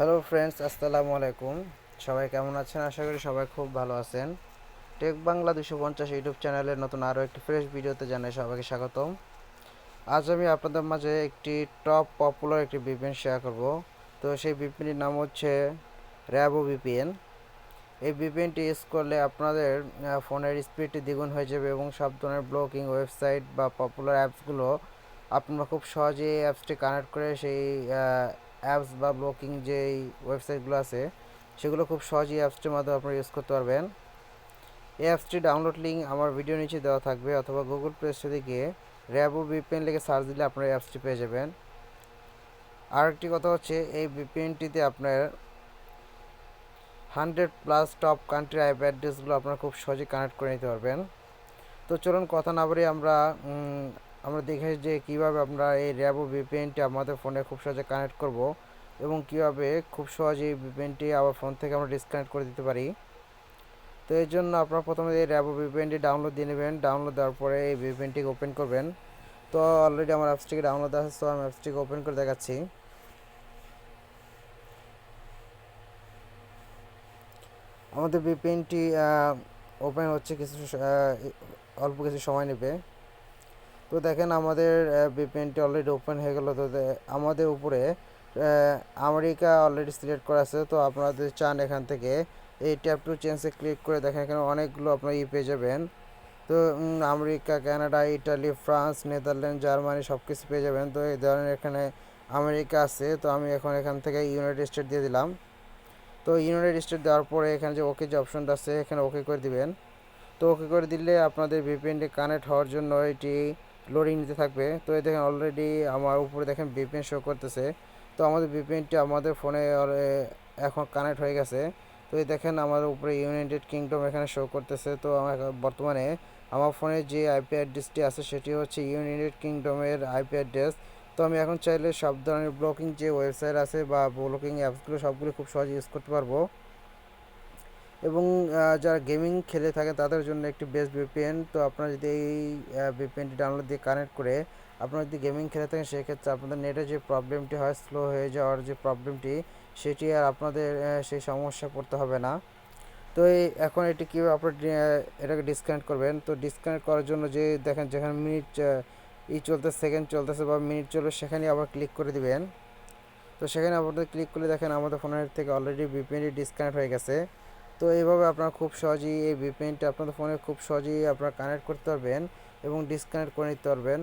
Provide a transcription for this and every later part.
Hello friends, আসসালামু আলাইকুম। সবাই কেমন আছেন? আশা করি সবাই খুব ভালো আছেন। টেক বাংলা 250 ইউটিউব চ্যানেলের নতুন আরও একটি ফ্রেশ ভিডিওতে জানাই সবাইকে স্বাগতম। আজ আমি আপনাদের মাঝে একটি টপ পপুলার একটি ভিপিএন শেয়ার করব। তো সেই ভিপিএনটির নাম হচ্ছে র্যাভো ভিপিএন। এই ভিপিএনটি ইউজ করলে আপনাদের ফোনের স্পিডটি দ্বিগুণ হয়ে যাবে এবং সব ধরনের ব্লকিং ওয়েবসাইট বা পপুলার অ্যাপসগুলো আপনারা খুব সহজেই এই অ্যাপসটি কানেক্ট করে সেই অ্যাপস বা ব্লকিং যেই ওয়েবসাইটগুলো আছে সেগুলো খুব সহজেই অ্যাপসটির মাধ্যমে আপনারা ইউজ করতে পারবেন। এই অ্যাপসটি ডাউনলোড লিঙ্ক আমার ভিডিও নিচে দেওয়া থাকবে, অথবা গুগল প্লে স্টোরে গিয়ে র্যাভো ভিপিএন লিখে সার্চ দিলে আপনারা এই অ্যাপসটি পেয়ে যাবেন। আরেকটি কথা হচ্ছে, এই ভিপিএনটিতে আপনার 100+ টপ কান্ট্রি আইপি অ্যাড্রেসগুলো আপনারা খুব সহজেই কানেক্ট করে নিতে পারবেন। তো চলুন কথা না বাড়িয়ে আমরা দেখে যে কীভাবে আমরা এই র্যাভো ভিপিএনটি আমাদের ফোনে খুব সহজে কানেক্ট করব এবং কীভাবে খুব সহজে এই ভিপিএনটি আবার ফোন থেকে আমরা ডিসকানেক্ট করে দিতে পারি। তো এর জন্য আপনারা প্রথমে এই র্যাভো ভিপিএনটি ডাউনলোড দিয়ে নেবেন। ডাউনলোড দেওয়ার পরে এই ভিপিএনটিকে ওপেন করবেন। তো অলরেডি আমার অ্যাপসটিকে ডাউনলোড আছে, তো আমি অ্যাপসটিকে ওপেন করে দেখাচ্ছি। আমাদের ভিপিএনটি ওপেন হচ্ছে, অল্প কিছু সময় নেবে। তো দেখেন আমাদের ভিপিএনটি অলরেডি ওপেন হয়ে গেল। তো আমাদের উপরে আমেরিকা অলরেডি সিলেক্ট করা আছে। তো আপনারা যদি চান এখান থেকে এই ট্যাপ টু চেঞ্জে ক্লিক করে দেখেন, এখানে অনেকগুলো আপনারা পেয়ে যাবেন। তো America, Canada, Italy, France, Netherland, Germany সব কিছু পেয়ে যাবেন। তো এই ধরনের এখানে আমেরিকা আছে, তো আমি এখন এখান থেকে ইউনাইটেড স্টেট দিয়ে দিলাম। তো ইউনাইটেড স্টেট দেওয়ার পরে এখানে যে ওকে যে অপশনটা আছে এখানে ওকে করে দিবেন। তো ওকে করে দিলে আপনাদের ভিপিএনটি কানেক্ট হওয়ার জন্য এটি লোডিং নিতে থাকবে। তো এই দেখেন অলরেডি আমার উপরে দেখেন ভিপিএন শো করতেছে। তো আমাদের ভিপিএনটি আমাদের ফোনে এখন কানেক্ট হয়ে গেছে। তো এই দেখেন আমার উপরে ইউনাইটেড কিংডম এখানে শো করতেছে। তো আমার বর্তমানে আমার ফোনে যে আইপি অ্যাড্রেসটি আছে সেটি হচ্ছে ইউনাইটেড কিংডমের আইপি অ্যাড্রেস। তো আমি এখন চাইলে সব ধরনের ব্লকিং যে ওয়েবসাইট আছে বা ব্লকিং অ্যাপসগুলো সবগুলো খুব সহজে ইউজ করতে পারবো। এবং যারা গেমিং খেলে থাকে তাদের জন্য একটি বেস্ট ভিপিএন। তো আপনারা যদি এই ভিপিএনটি ডাউনলোড দিয়ে কানেক্ট করে আপনারা যদি গেমিং খেলে থাকেন, সেক্ষেত্রে আপনাদের নেটে যে প্রবলেমটি হয়, স্লো হয়ে যাওয়ার যে প্রবলেমটি, সেটি আর আপনাদের সেই সমস্যা পড়তে হবে না। তো এখন এটি কীভাবে আপনার এটাকে ডিসকানেক্ট করবেন। তো ডিসকানেক্ট করার জন্য যে দেখেন যেখানে মিনিট চলতেছে, সেকেন্ড চলতেছে বা মিনিট চলবে, সেখানে আবার ক্লিক করে দিবেন। তো সেখানে আপনাদের ক্লিক করলে দেখেন আমাদের ফোনের থেকে অলরেডি ভিপিএনটি ডিসকানেক্ট হয়ে গেছে। তো এইভাবে আপনারা খুব সহজেই এই ভিপিএনটি আপনাদের ফোনে খুব সহজেই আপনারা কানেক্ট করতে পারবেন এবং ডিসকানেক্ট করে নিতে পারবেন।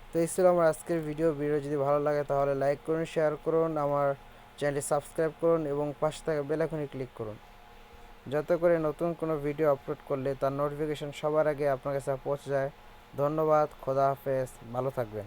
তো এই ছিল আমার আজকের ভিডিও যদি ভালো লাগে তাহলে লাইক করুন, শেয়ার করুন, আমার চ্যানেলটি সাবস্ক্রাইব করুন এবং পাশে থাকা বেল আইকনে ক্লিক করুন, যাতে করে নতুন কোনো ভিডিও আপলোড করলে তার নোটিফিকেশন সবার আগে আপনার কাছে পৌঁছে যায়। ধন্যবাদ, খোদা হাফেজ, ভালো থাকবেন।